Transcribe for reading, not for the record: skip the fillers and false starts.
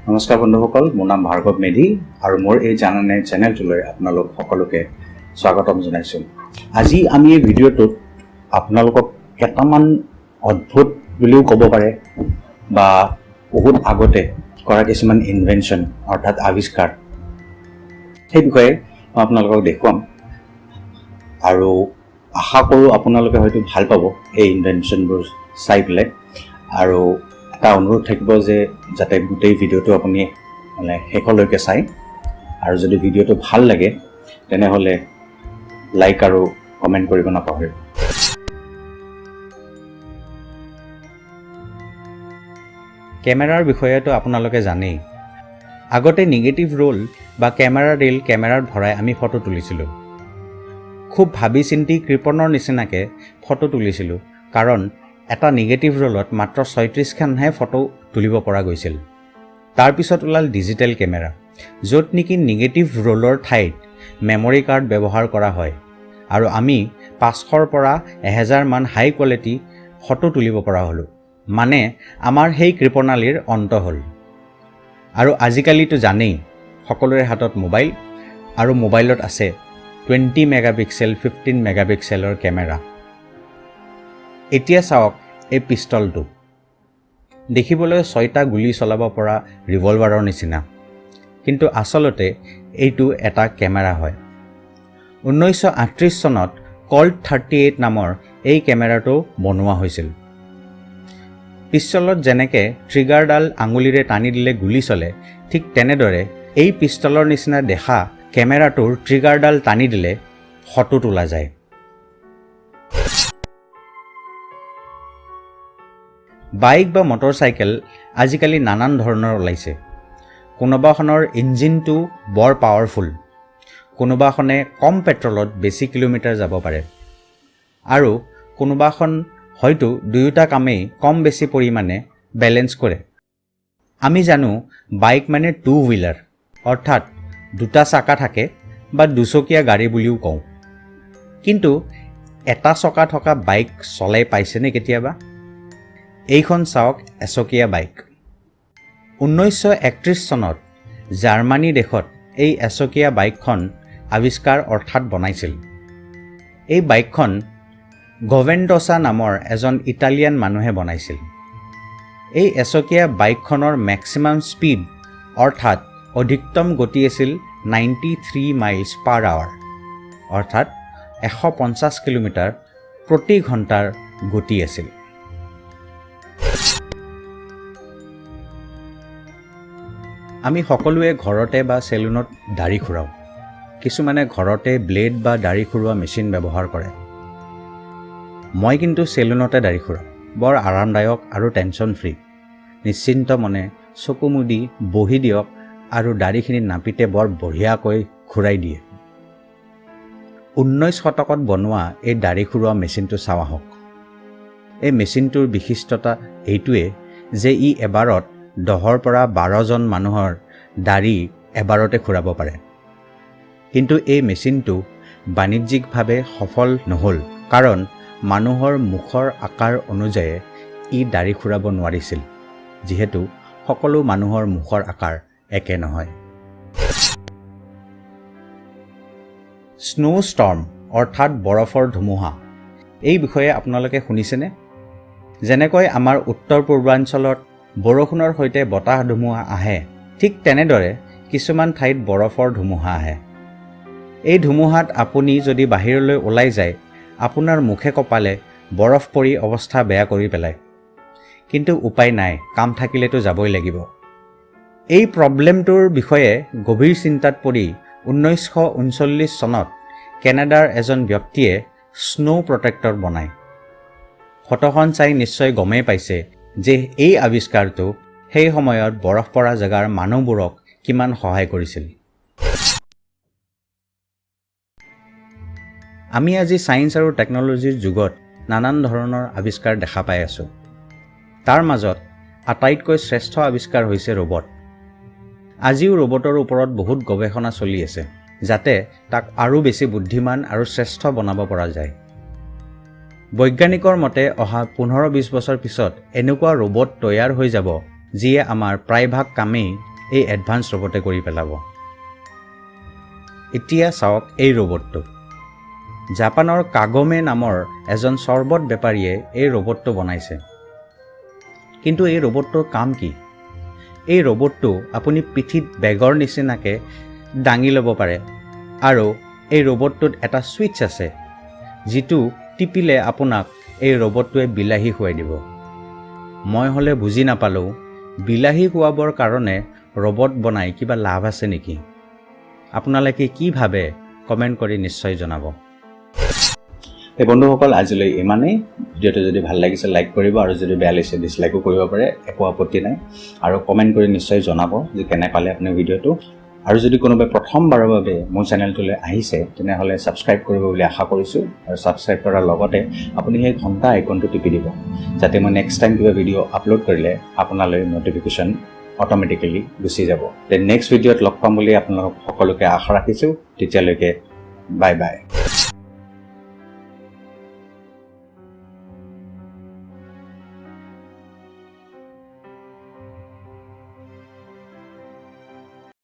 নমস্কাৰ বন্ধুসকল, মোৰ নাম ভাৰ্গৱ মেধি আৰু মোৰ এই জানানে চেনেলটোলৈ আপোনালোক সকলোকে স্বাগতম জনাইছোঁ। আজি আমি এই ভিডিঅ'টোত আপোনালোকক কেইটামান অদ্ভুত বুলিও ক'ব পাৰে বা বহুত আগতে কৰা কিছুমান ইনভেনশ্যন অৰ্থাৎ আৱিষ্কাৰ, সেই বিষয়ে মই আপোনালোকক দেখুৱাম আৰু আশা কৰোঁ আপোনালোকে হয়তো ভাল পাব এই ইনভেনশ্যনবোৰ চাই পেলাই। আৰু এটা অনুৰোধ থাকিব যে যাতে গোটেই ভিডিঅ'টো আপুনি শেষলৈকে চাই, আৰু যদি ভিডিঅ'টো ভাল লাগে তেনেহ'লে লাইক আৰু কমেণ্ট কৰিব নাপাহৰিব। কেমেৰাৰ বিষয়েতো আপোনালোকে জানেই। আগতে নিগেটিভ ৰোল বা কেমেৰা ৰীল কেমেৰাত ভৰাই আমি ফটো তুলিছিলোঁ। খুব ভাবি চিন্তি কৃপণৰ নিচিনাকৈ ফটো তুলিছিলোঁ, কাৰণ এটা নিগেটিভ ৰোলত মাত্ৰ 36খানহে ফটো তুলিব পৰা গৈছিল। তাৰপিছত ওলাল ডিজিটেল কেমেৰা, য'ত নেকি নিগেটিভ ৰোলৰ ঠাইত মেমৰি কাৰ্ড ব্যৱহাৰ কৰা হয় আৰু আমি 500ৰ পৰা 1000 মান হাই কোৱালিটি ফটো তুলিব পৰা হ'লোঁ। মানে আমাৰ সেই কৃপণালীৰ অন্ত হ'ল। আৰু আজিকালিতো জানেই সকলোৰে হাতত মোবাইল, আৰু মোবাইলত আছে 20 মেগাপিক্সেল 15 মেগাপিক্সেলৰ কেমেৰা। এতিয়া চাওক এই পিষ্টলটো, দেখিবলৈ 6টা গুলি চলাব পৰা ৰিভলভাৰৰ নিচিনা, কিন্তু আচলতে এইটো এটা কেমেৰা হয়। 1938 চনত কল্ট 38 নামৰ এই কেমেৰাটো বনোৱা হৈছিল। পিষ্টলত যেনেকৈ ট্ৰিগাৰডাল আঙুলিৰে টানি দিলে গুলি চলে, ঠিক তেনেদৰে এই পিষ্টলৰ নিচিনা দেখা কেমেৰাটোৰ ট্ৰিগাৰডাল টানি দিলে ফটো তোলা যায়। বাইক বা মটৰচাইকেল আজিকালি নানান ধৰণৰ ওলাইছে। কোনোবাখনৰ ইঞ্জিনটো বৰ পাৱাৰফুল, কোনোবাখনে কম পেট্ৰলত বেছি কিলোমিটাৰ যাব পাৰে, আৰু কোনোবাখন হয়তো দুয়োটা কামেই কম বেছি পৰিমাণে বেলেঞ্চ কৰে। আমি জানো বাইক মানে 2 হুইলাৰ, অৰ্থাৎ 2টা চাকা থাকে বা দুচকীয়া গাড়ী বুলিও কওঁ। কিন্তু এটা চকা থকা বাইক চলাই পাইছেনে কেতিয়াবা? এইখন চাওক এচকীয়া বাইক। 1931 চনত জাৰ্মানী দেশত এই এচকীয়া বাইকখন আৱিষ্কাৰ অৰ্থাৎ বনাইছিল। এই বাইকখন গভেণ্ডছা নামৰ এজন ইটালিয়ান মানুহে বনাইছিল। এই এচকীয়া বাইকখনৰ মেক্সিমাম স্পীড অৰ্থাৎ অধিকতম গতি আছিল 93 মাইলছ পাৰ আৱাৰ, অৰ্থাৎ 150 কিলোমিটাৰ প্ৰতি ঘণ্টাৰ গতি আছিল। আমি সকলোৱে ঘৰতে বা চেলুনত দাঢ়ি খুৰাওঁ। কিছুমানে ঘৰতে ব্লেড বা দাঢ়ি খুৰোৱা মেচিন ব্যৱহাৰ কৰে। মই কিন্তু চেলুনতে দাঢ়ি খুৰাওঁ। বৰ আৰামদায়ক আৰু টেনশ্যন ফ্ৰী। নিশ্চিন্ত মনে চকু মুদি বহি দিয়ক আৰু দাঢ়িখিনি নাপিতে বৰ বঢ়িয়াকৈ খুৰাই দিয়ে। 19 শতকত বনোৱা এই দাঢ়ি খুৰোৱা মেচিনটো চাওঁ আহক। এই মেচিনটোৰ বিশিষ্টতা এইটোৱে যে ই এবাৰত 10ৰ পৰা 12জন মানুহৰ দাঢ়ি এবাৰতে খুৰাব পাৰে। কিন্তু এই মেচিনটো বাণিজ্যিকভাৱে সফল নহ'ল, কাৰণ মানুহৰ মুখৰ আকাৰ অনুযায়ী ই দাঢ়ি খুৰাব নোৱাৰিছিল, যিহেতু সকলো মানুহৰ মুখৰ আকাৰ একে নহয়। স্নো ষ্টৰ্ম অৰ্থাৎ বৰফৰ ধুমুহা, এই বিষয়ে আপোনালোকে শুনিছেনে? যেনেকৈ আমাৰ উত্তৰ পূৰ্বাঞ্চলত বৰষুণৰ সৈতে বতাহ ধুমুহা আহে, ঠিক তেনেদৰে কিছুমান ঠাইত বৰফৰ ধুমুহা আহে। এই ধুমুহাত আপুনি যদি বাহিৰলৈ ওলাই যায়, আপোনাৰ মুখে কপালে বৰফ পৰি অৱস্থা বেয়া কৰি পেলায়। কিন্তু উপায় নাই, কাম থাকিলেতো যাবই লাগিব। এই প্ৰব্লেমটোৰ বিষয়ে গভীৰ চিন্তাত পৰি 1939 চনত কেনাডাৰ এজন ব্যক্তিয়ে স্নো প্ৰটেক্টৰ বনায়। ফটোখন চাই নিশ্চয় গমেই পাইছে যে এই আৱিষ্কাৰটো সেই সময়ত বৰফ পৰা জেগাৰ মানুহবোৰক কিমান সহায় কৰিছিল। আমি আজি ছায়েন্স আৰু টেকন'লজিৰ যুগত নানান ধৰণৰ আৱিষ্কাৰ দেখা পাই আছোঁ। তাৰ মাজত আটাইতকৈ শ্ৰেষ্ঠ আৱিষ্কাৰ হৈছে ৰবট। আজিও ৰবটৰ ওপৰত বহুত গৱেষণা চলি আছে, যাতে তাক আৰু বেছি বুদ্ধিমান আৰু শ্ৰেষ্ঠ বনাব পৰা যায়। বৈজ্ঞানিকৰ মতে অহা 15-20 বছৰ পিছত এনেকুৱা ৰবট তৈয়াৰ হৈ যাব, যিয়ে আমাৰ প্ৰায়ভাগ কামেই এই এডভান্স ৰবটে কৰি পেলাব। এতিয়া চাওক এই ৰবটটো। জাপানৰ কাগমে নামৰ এজন চৰ্বত বেপাৰীয়ে এই ৰবটটো বনাইছে। কিন্তু এই ৰবটটোৰ কাম কি? এই ৰবটটো আপুনি পিঠিত বেগৰ নিচিনাকৈ দাঙি ল'ব পাৰে আৰু এই ৰবটটোত এটা ছুইচ আছে যিটো টিপিলে আপোনাক এই ৰবটটোৱে বিলাহী খুৱাই দিব। মই হ'লে বুজি নাপালোঁ, বিলাহী খুৱাবৰ কাৰণে ৰবট বনাই কিবা লাভ আছে নেকি? আপোনালোকে কি ভাবে কমেণ্ট কৰি নিশ্চয় জনাব। এই বন্ধুসকল আজিলৈ ইমানেই। ভিডিঅ'টো যদি ভাল লাগিছে লাইক কৰিব আৰু যদি বেয়া লাগিছে ডিছলাইকো কৰিব পাৰে, একো আপত্তি নাই। আৰু কমেণ্ট কৰি নিশ্চয় জনাব যে কেনে পালে আপুনি ভিডিঅ'টো। আৰু যদি কোনোবাই প্ৰথমবাৰৰ বাবে মোৰ চেনেলটোলৈ আহিছে তেনেহ'লে ছাবস্ক্ৰাইব কৰিব বুলি আশা কৰিছোঁ। আৰু ছাবস্ক্ৰাইব কৰাৰ লগতে আপুনি সেই ঘণ্টা আইকনটো টিপি দিব যাতে মই নেক্সট টাইম কিবা ভিডিঅ' আপলোড কৰিলে আপোনালৈ ন'টিফিকেশ্যন অট'মেটিকেলি গুচি যাব। নেক্সট ভিডিঅ'ত লগ পাম বুলি আপোনালোক সকলোকে আশা ৰাখিছোঁ। তেতিয়ালৈকে বাই বাই।